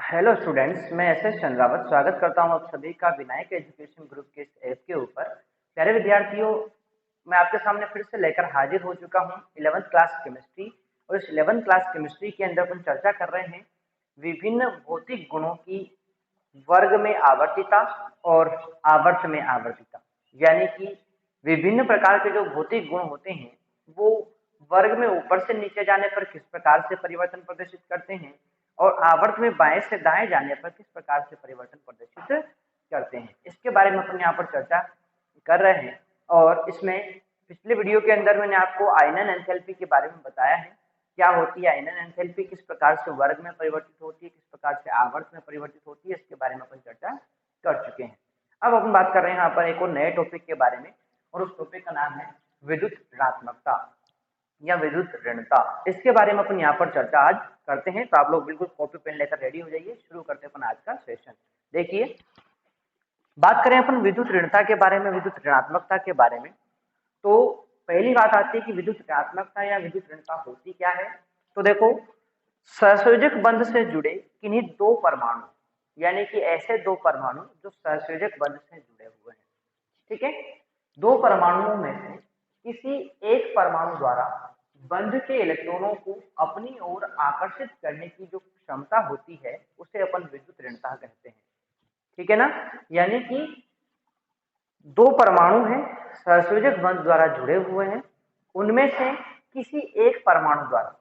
Hello students, मैं S S Chandrawat स्वागत करता हूं आप सभी का विनायक एजुकेशन ग्रुप के इस ऐप के ऊपर। प्यारे विद्यार्थियों, मैं आपके सामने फिर से लेकर हाजिर हो चुका हूं 11th क्लास केमिस्ट्री। और इस 11th क्लास केमिस्ट्री के अंदर हम चर्चा कर रहे हैं विभिन्न भौतिक गुणों की वर्ग में आवर्तिता और आवर्त में आवर्तिता। यानी कि विभिन्न प्रकार के जो भौतिक गुण होते हैं वो वर्ग में ऊपर से नीचे जाने पर किस प्रकार से परिवर्तन प्रदर्शित करते हैं और आवर्त में बाएं से दाएं जाने पर किस प्रकार से परिवर्तन प्रदर्शित करते हैं, इसके बारे में अपन यहाँ पर चर्चा कर रहे हैं। और इसमें पिछले वीडियो के अंदर मैंने आपको आयनन एंथैल्पी के बारे में बताया है, क्या होती है आयनन एंथैल्पी, किस प्रकार से वर्ग में परिवर्तित होती है, किस प्रकार से आवर्त में परिवर्तित होती है, इसके बारे में अपन चर्चा कर चुके हैं। अब अपन बात कर रहे हैं यहाँ पर एक और नए टॉपिक के बारे में, और उस टॉपिक का नाम है विद्युत ऋणात्मकता या विद्युत ऋणता। इसके बारे में अपन यहाँ पर चर्चा आज करते हैं, तो आप लोग बिल्कुल कॉपी पेन लेकर रेडी हो जाइए। शुरू करते हैं अपन आज का सेशन। देखिए, बात करें अपन विद्युत ऋणता के बारे में, विद्युत ऋणात्मकता के बारे में, तो पहली बात आती है कि विद्युत ऋणात्मकता या विद्युत ऋणता होती क्या है। तो देखो, सहसंयोजक बंध से जुड़े किन्हीं दो परमाणु, यानी कि ऐसे दो परमाणु जो सहसंयोजक बंध से जुड़े हुए हैं, ठीक है, दो परमाणुओं में से किसी एक परमाणु द्वारा बंध के इलेक्ट्रॉनों को अपनी ओर आकर्षित करने की जो क्षमता होती है उसे अपन विद्युत ऋणता कहते हैं, ठीक है ना। यानी कि दो परमाणु हैं, सहसंयोजक बंध द्वारा जुड़े हुए हैं, उनमें से किसी एक परमाणु द्वारा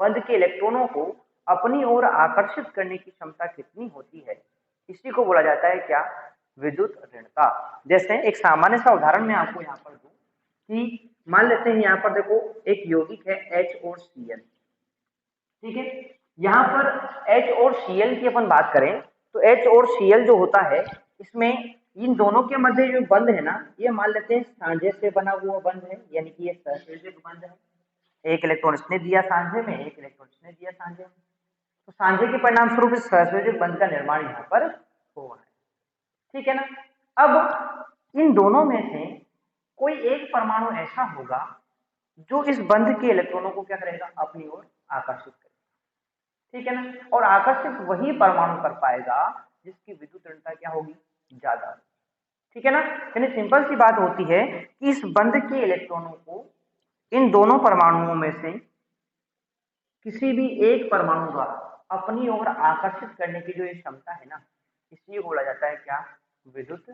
बंध के इलेक्ट्रॉनों को अपनी ओर आकर्षित करने की क्षमता कितनी होती है, इसी को बोला जाता है क्या, विद्युत ऋणता। जैसे एक सामान्य सा उदाहरण मैं आपको यहाँ पर दूं कि मान लेते हैं यहाँ पर देखो एक यौगिक है H और Cl, ठीक है। यहाँ पर H और Cl की अपन बात करें तो H और Cl जो होता है, इसमें इन दोनों के मध्य जो बंध है ना, ये मान लेते हैं सांझे से बना हुआ बंध है, यानी कि ये सहसंयोजक बंध है। एक इलेक्ट्रॉन इसने दिया सांझे में, एक इलेक्ट्रॉन इसने दिया सांझे में, तो सांझे के परिणाम स्वरूप इस सहसंयोजक बंध का निर्माण यहाँ पर हो रहा है, ठीक है ना। अब इन दोनों में से कोई एक परमाणु ऐसा होगा जो इस बंध के इलेक्ट्रॉनों को क्या करेगा, अपनी ओर आकर्षित करेगा, ठीक है ना। और आकर्षित वही परमाणु कर पाएगा जिसकी विद्युत ऋणता क्या होगी, ज्यादा, ठीक है ना। यानी सिंपल सी बात होती है कि इस बंध के इलेक्ट्रॉनों को इन दोनों परमाणुओं में से किसी भी एक परमाणु द्वारा अपनी ओर आकर्षित करने की जो ये क्षमता है ना, इसलिए बोला जाता है क्या, विद्युत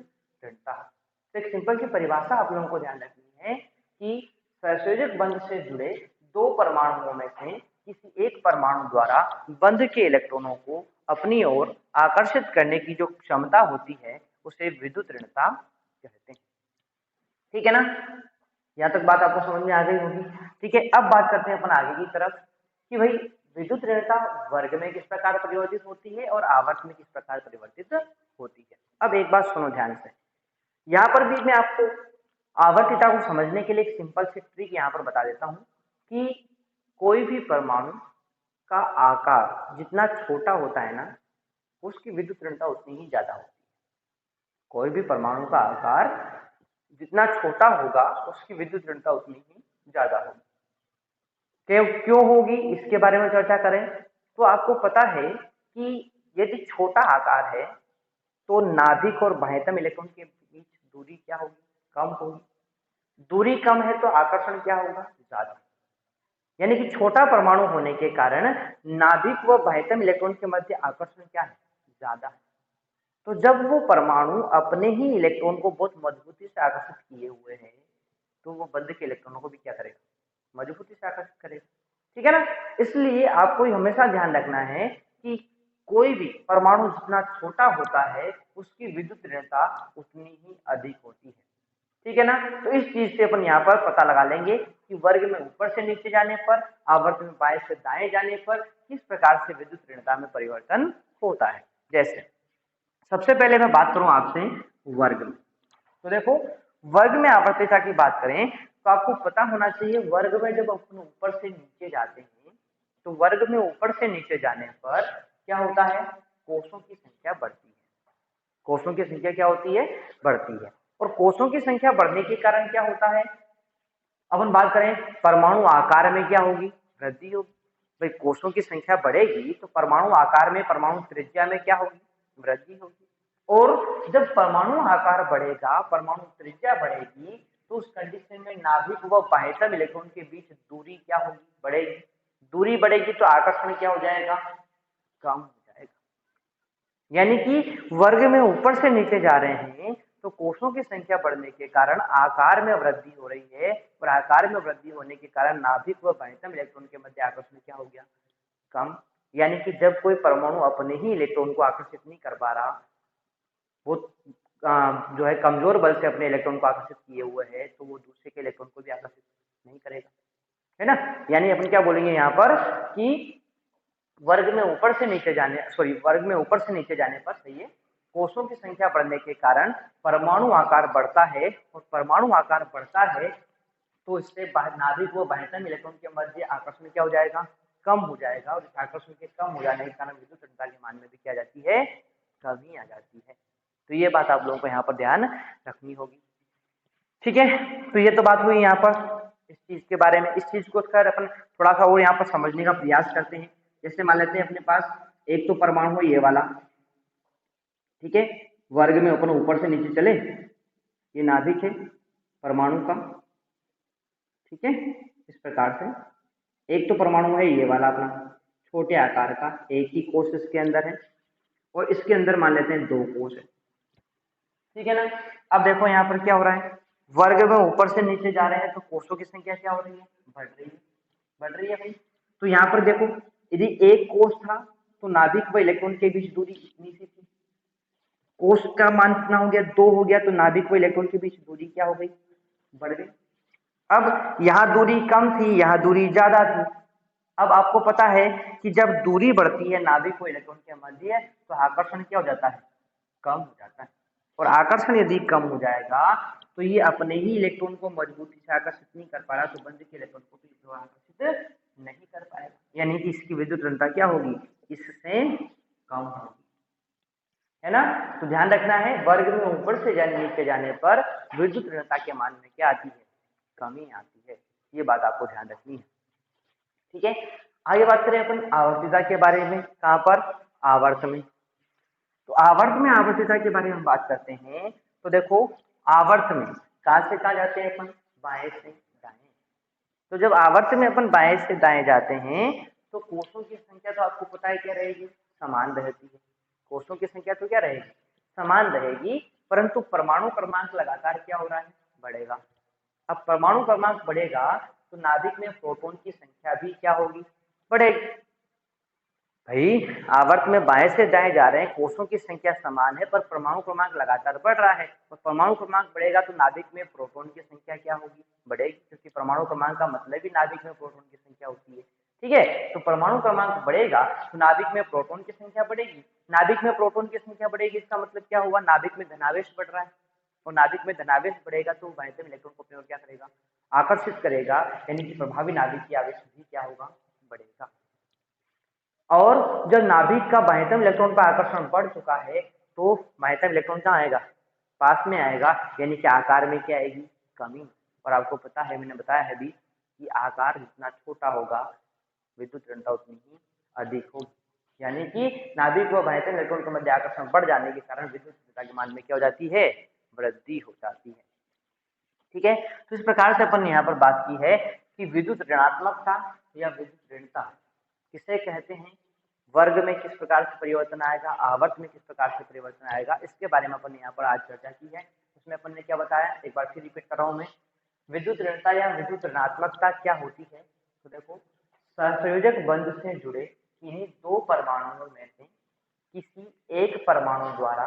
ऋणता। तो एक सिंपल सी परिभाषा आप लोगों को ध्यान रखनी है कि सहसंयोजक बंध से जुड़े दो परमाणुओं में से किसी एक परमाणु द्वारा बंध के इलेक्ट्रॉनों को अपनी ओर आकर्षित करने की जो क्षमता होती है उसे विद्युत ऋणता कहते हैं, ठीक है ना। यहाँ तक बात आपको समझ में आ गई होगी, ठीक है। अब बात करते हैं अपन आगे की तरफ कि भाई विद्युत ऋणता वर्ग में किस प्रकार परिवर्तित होती है और आवर्त में किस प्रकार परिवर्तित होती है। अब एक बात सुनो ध्यान से, यहाँ पर भी मैं आपको आवर्तिता को समझने के लिए एक सिंपल सी ट्रिक यहाँ पर बता देता हूँ कि कोई भी परमाणु का आकार जितना छोटा होता है ना, उसकी विद्युत ऋणता उतनी ही ज्यादा होती है। कोई भी परमाणु का आकार जितना छोटा होगा उसकी विद्युत ऋणता उतनी ही ज्यादा होगी। क्यों होगी, इसके बारे में चर्चा करें तो आपको पता है कि यदि छोटा आकार है तो नाभिक और बाह्यतम इलेक्ट्रॉन के बीच दूरी क्या होगी, कम होगी। दूरी कम है तो आकर्षण क्या होगा, ज्यादा। यानी कि छोटा परमाणु होने के कारण नाभिक व बाह्यतम इलेक्ट्रॉन के मध्य आकर्षण क्या है, ज्यादा है। तो जब वो परमाणु अपने ही इलेक्ट्रॉन को बहुत मजबूती से आकर्षित किए हुए हैं तो वो बंध के इलेक्ट्रॉनों को भी क्या करेगा, मजबूती से आकर्षित करेगा, ठीक है ना। इसलिए आपको हमेशा ध्यान रखना है कि कोई भी परमाणु जितना छोटा होता है उसकी विद्युत ऋणता उतनी ही अधिक होती है, ठीक है ना। तो इस चीज से अपन यहाँ पर पता लगा लेंगे कि वर्ग में ऊपर से नीचे जाने पर, आवर्त में बाएं से दाएं जाने पर किस प्रकार से विद्युत ऋणता में परिवर्तन होता है। जैसे सबसे पहले मैं बात करूं आपसे वर्ग में, तो देखो वर्ग में आवर्तिता की बात करें तो आपको पता होना चाहिए वर्ग में जब अपन ऊपर से नीचे जाते हैं तो वर्ग में ऊपर से नीचे जाने पर क्या होता है, कोषों की संख्या बढ़ती है। कोषों की संख्या क्या होती है, बढ़ती है। और कोषों की संख्या बढ़ने के कारण क्या होता है, अपन बात करें परमाणु आकार में क्या होगी, वृद्धि होगी। भाई कोषों की संख्या बढ़ेगी तो परमाणु आकार में, परमाणु त्रिज्या में क्या होगी, वृद्धि होगी। और जब परमाणु आकार बढ़ेगा, परमाणु त्रिज्या बढ़ेगी, तो उस कंडीशन में नाभिक व बाह्यतम इलेक्ट्रॉन के बीच दूरी क्या होगी, बढ़ेगी। दूरी बढ़ेगी तो आकर्षण क्या हो जाएगा, कम हो जाएगा। यानी कि वर्ग में ऊपर से नीचे जा रहे हैं तो कोषों की संख्या बढ़ने के कारण आकार में वृद्धि हो रही है, और आकार में वृद्धि होने के कारण नाभिक व बाह्यतम इलेक्ट्रॉन के मध्य आकर्षण क्या हो गया, कम। यानी कि जब कोई परमाणु अपने ही इलेक्ट्रॉन को आकर्षित नहीं कर पा रहा, वो जो है कमजोर बल से अपने इलेक्ट्रॉन को आकर्षित किए हुए है, तो वो दूसरे के इलेक्ट्रॉन को भी आकर्षित नहीं करेगा, है ना। यानी अपन क्या बोलेंगे यहाँ पर कि वर्ग में ऊपर से नीचे जाने, वर्ग में ऊपर से नीचे जाने पर, सही है, कोषों की संख्या बढ़ने के कारण परमाणु आकार बढ़ता है, और परमाणु आकार बढ़ता है तो इससे नाभिक व बाह्यतम इलेक्ट्रॉन के मध्य आकर्षण क्या हो जाएगा, कम हो जाएगा। और इस आकर्षण के कम हो जाने के कारण विद्युत ऋणता के मान में भी क्या आ जाती है, कमी आ जाती है। तो ये बात आप लोगों को यहाँ पर ध्यान रखनी होगी। ठीक है, तो ये तो बात हुई यहाँ पर इस चीज के बारे में। इस चीज को खैर अपन थोड़ा सा और यहाँ पर समझने का प्रयास करते हैं। जैसे मान लेते हैं अपने पास एक तो परमाणु है ये वाला, ठीक है, वर्ग में अपन ऊपर से नीचे चले, ये नाभिक है परमाणु का, ठीक है, इस प्रकार से। एक तो परमाणु है ये वाला अपना छोटे आकार का, एक ही कोष इसके अंदर है, और इसके अंदर मान लेते हैं दो कोष है, ठीक है ना। अब देखो यहाँ पर क्या हो रहा है, वर्ग में ऊपर से नीचे जा रहे हैं तो कोषों की संख्या क्या हो रही है, बढ़ रही है, बढ़ रही है भाई। तो यहाँ पर देखो, यदि एक कोष था तो नाभिक व इलेक्ट्रॉन के बीच दूरी इतनी सी थी, कोष का मान कितना हो गया, दो हो गया, तो नाभिक व इलेक्ट्रॉन के बीच दूरी क्या हो गई, बढ़ गई। अब यहाँ दूरी कम थी, यहाँ दूरी ज्यादा थी। अब आपको पता है कि जब दूरी बढ़ती है नाभिक व इलेक्ट्रॉन के मध्य तो आकर्षण क्या हो जाता है, कम हो जाता है। और आकर्षण यदि कम हो जाएगा तो ये अपने ही इलेक्ट्रॉन को मजबूती से आकर्षित नहीं कर पा रहा, तो बंध के इलेक्ट्रॉन को भी आकर्षित नहीं कर पाएगा। यानी कि इसकी विद्युत ऋणता क्या होगी, इससे कम होगी, है ना। तो ध्यान रखना है, वर्ग में ऊपर से नीचे जाने पर विद्युत ऋणता के मान में क्या आती है, कमी आती है। ये बात आपको ध्यान रखनी है, ठीक है। आगे बात करें अपन आवर्तिता के बारे में, कहां पर, आवर्त में। तो आवर्त में आवर्तिता के बारे में हम बात करते हैं। तो देखो आवर्त में कहां से कहां जाते हैं अपन, बाएं से दाएं। तो जब आवर्त में अपन बाएं से दाएं जाते हैं तो कोषों की संख्या तो आपको पता है क्या रहेगी, समान रहती है। कोषों की संख्या तो क्या रहेगी, समान रहेगी, परंतु परमाणु क्रमांक लगातार क्या हो रहा है, बढ़ेगा। अब परमाणु क्रमांक बढ़ेगा तो नाभिक में प्रोटॉन की संख्या भी क्या होगी, बढ़ेगी। भाई आवर्त में बाएं से दाएं जा रहे हैं, कोषों की संख्या समान है पर परमाणु क्रमांक लगातार बढ़ रहा है, और परमाणु क्रमांक बढ़ेगा तो नाभिक में प्रोटॉन की संख्या क्या होगी, बढ़ेगी, क्योंकि परमाणु क्रमांक का मतलब ही नाभिक में प्रोटॉन की संख्या होती है, ठीक है। तो परमाणु क्रमांक बढ़ेगा तो नाभिक में प्रोटॉन की संख्या बढ़ेगी, नाभिक में प्रोटॉन की संख्या बढ़ेगी, इसका मतलब क्या हुआ, नाभिक में धनावेश बढ़ रहा है, और नाभिक में धनावेश बढ़ेगा तो बाह्यतम इलेक्ट्रॉन को अपनी ओर क्या करेगा, आकर्षित करेगा, यानी कि प्रभावी नाभिक की आवेश भी क्या होगा, बढ़ेगा। और जब नाभिक का बाह्यतम इलेक्ट्रॉन पर आकर्षण बढ़ चुका है तो बाह्यतम इलेक्ट्रॉन कहाँ आएगा, पास में आएगा, यानी कि आकार में क्या आएगी, कमी। और आपको पता है, मैंने बताया है भी कि आकार जितना छोटा होगा विद्युत ऋणता उतनी ही अधिक होगी। यानी कि नाभिक व बाह्यतम इलेक्ट्रॉन के मध्य आकर्षण बढ़ जाने के कारण विद्युत ऋणता के मान में क्या हो जाती है, वृद्धि हो जाती है, ठीक है। तो इस प्रकार से अपन ने यहाँ पर बात की है कि विद्युत ऋणात्मकता या विद्युत ऋणता किसे कहते हैं, वर्ग में किस प्रकार से परिवर्तन आएगा, आवर्त में किस प्रकार से परिवर्तन आएगा, इसके बारे में अपन ने यहाँ पर आज चर्चा की है। उसमें अपन ने क्या बताया, एक बार फिर रिपीट कर रहा हूँ मैं। विद्युत ऋणता या विद्युत ऋणात्मकता क्या होती है, तो देखो सहसंयोजक बंध से जुड़े किन्हीं दो परमाणुओं में से किसी एक परमाणु द्वारा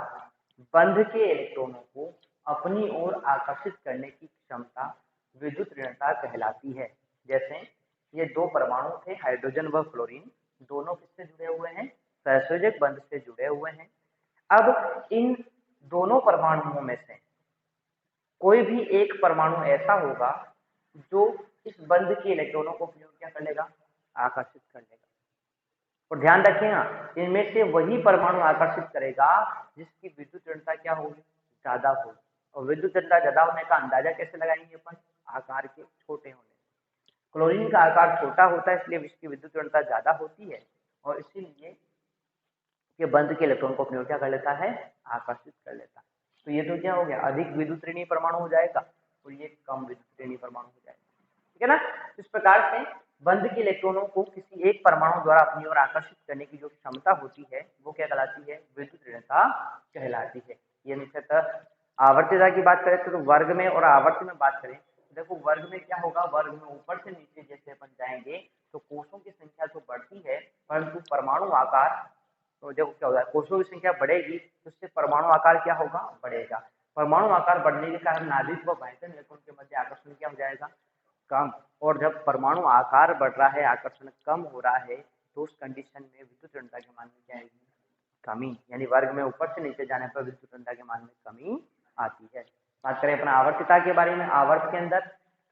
बंध के इलेक्ट्रॉनों को अपनी ओर आकर्षित करने की क्षमता विद्युत ऋणता कहलाती है। जैसे ये दो परमाणु थे, हाइड्रोजन व फ्लोरीन, दोनों किससे जुड़े हुए हैं, सहसंयोजक बंध से जुड़े हुए हैं। अब इन दोनों परमाणुओं में से कोई भी एक परमाणु ऐसा होगा जो इस बंध के इलेक्ट्रॉनों को अपनी ओर क्या कर लेगा, आकर्षित कर लेगा। और ध्यान रखिएगा, इनमें से वही परमाणु आकर्षित करेगा जिसकी विद्युत ऋणता क्या होगी, ज्यादा होगी। और विद्युत ऋणता ज्यादा होने का अंदाजा कैसे लगाएंगे अपन, आकार के छोटे होने। क्लोरीन का आकार छोटा होता है इसलिए इसकी विद्युत ऋणता ज्यादा होती है और इसीलिए ये बंद के इलेक्ट्रॉन को अपनी ओर क्या कर लेता है, आकर्षित कर लेता है। तो ये तो क्या हो गया, अधिक विद्युत ऋणी परमाणु हो जाएगा और ये कम विद्युत ऋणी परमाणु हो जाएगा, ठीक है ना। इस प्रकार से बंद के इलेक्ट्रॉनों को किसी एक परमाणु द्वारा अपनी ओर आकर्षित करने की जो क्षमता होती है वो क्या कहलाती है, विद्युत ऋणता कहलाती है। ये मुख्यतः आवर्तता की बात करें तो वर्ग में और आवर्त में बात करें, देखो वर्ग में क्या होगा, वर्ग में ऊपर से नीचे जैसे अपन जाएंगे तो कोषों की संख्या तो बढ़ती है परंतु परमाणु आकार, तो देखो क्या होता है, कोषों की संख्या बढ़ेगी तो उससे परमाणु आकार क्या होगा, बढ़ेगा। परमाणु आकार बढ़ने के कारण नाभिक व बाह्यतम इलेक्ट्रॉन के मध्य आकर्षण क्या हो जाएगा, कम। और जब परमाणु आकार बढ़ रहा है, आकर्षण कम हो रहा है, तो उस कंडीशन में विद्युत ऋणता के मान में क्या आएगी, कमी। यानी वर्ग में ऊपर से नीचे जाने पर विद्युत ऋणता के मान में कमी आती है। बात करें अपना आवर्तता के बारे में, आवर्त के अंदर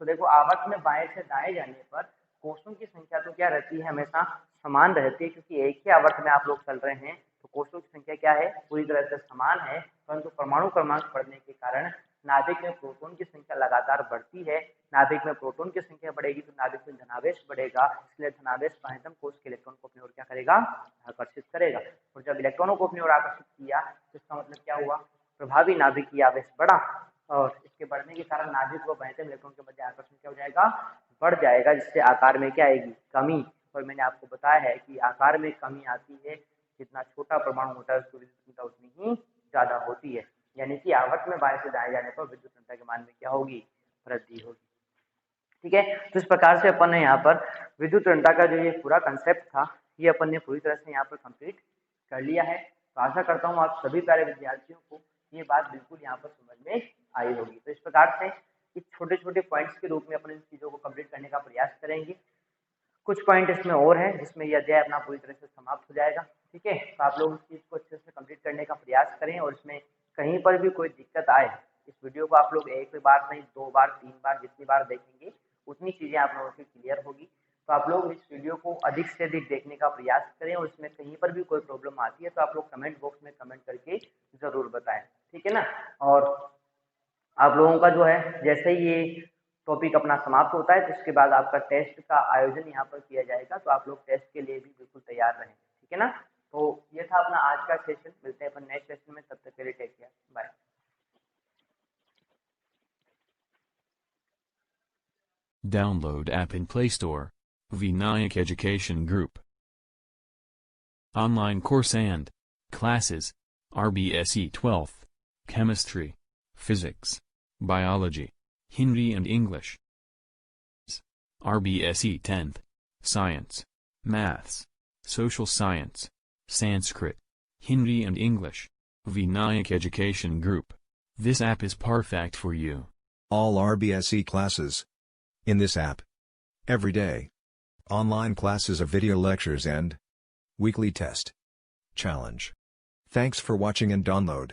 तो देखो आवर्त में बाएं से दाएं जाने पर कोषों की संख्या तो क्या रहती है, हमेशा समान रहती है, क्योंकि एक ही आवर्त में आप लोग चल रहे हैं तो कोषों की संख्या क्या है, पूरी तरह से समान है। परंतु परमाणु क्रमांक बढ़ने के कारण नाभिक में प्रोटॉन की संख्या लगातार बढ़ती है। नाभिक में प्रोटॉन की संख्या बढ़ेगी तो नाभिक में धनावेश बढ़ेगा, इसलिए धनावेश बाह्यतम कोष के इलेक्ट्रॉन को अपनी ओर क्या करेगा, आकर्षित करेगा। और जब इलेक्ट्रॉनों को अपनी ओर आकर्षित किया तो इसका मतलब क्या हुआ, प्रभावी नाभिकीय आवेश बढ़ा और इसके बढ़ने के कारण नाभिक व बाह्यतम इलेक्ट्रॉन के मध्य आकर्षण क्या हो जाएगा, बढ़ जाएगा, जिससे आकार में क्या आएगी, कमी। और मैंने आपको बताया है कि आकार में कमी आती है, जितना छोटा परमाणु होता है उसकी विद्युत ऋणता उतनी ही ज्यादा होती है। यानी कि आवर्त में बाएं से दाएं जाने पर विद्युत ऋणता के मान में क्या होगी, वृद्धि होगी, ठीक है। तो इस प्रकार से अपन ने यहाँ पर विद्युत ऋणता का जो ये पूरा कंसेप्ट था ये अपन ने पूरी तरह से यहाँ पर कंप्लीट कर लिया है। तो आशा करता हूँ आप सभी प्यारे विद्यार्थियों को ये बात बिल्कुल यहाँ पर समझ में आई होगी। तो इस प्रकार से इस छोटे छोटे पॉइंट्स के रूप में अपन इन चीज़ों को कंप्लीट करने का प्रयास करेंगे। कुछ पॉइंट इसमें और है जिसमें यह अध्याय अपना पूरी तरह से समाप्त हो जाएगा, ठीक है। तो आप लोग इस चीज़ को अच्छे से कंप्लीट करने का प्रयास करें और इसमें कहीं पर भी कोई दिक्कत आए, इस वीडियो को आप लोग एक बार नहीं 2 बार 3 बार जितनी बार देखेंगे उतनी चीज़ें आप लोगों की क्लियर होगी। तो आप लोग इस वीडियो को अधिक से अधिक देखने का प्रयास करें और इसमें कहीं पर भी कोई प्रॉब्लम आती है तो आप लोग कमेंट बॉक्स में कमेंट करके ज़रूर बताएं, ठीक है ना। और आप लोगों का जो है जैसे ही ये टॉपिक अपना समाप्त होता है तो उसके बाद आपका टेस्ट का आयोजन यहाँ पर किया जाएगा, तो आप लोग टेस्ट के लिए भी बिल्कुल तैयार रहें, ठीक है ना। तो ये था अपना आज का सेशन, मिलते हैं अपन नेक्स्ट सेशन में, तब तक के लिए take care, bye. Download app in Play Store. Vinayak Education Group. Online course and classes. RBSE 12th. Chemistry, Physics, Biology, Hindi and English. RBSE 10th. Science, Maths, Social Science, Sanskrit, Hindi and English. Vinayak Education Group. This app is perfect for you. All RBSE classes. In this app. Every day. Online classes of video lectures and weekly test. Challenge. Thanks for watching and download.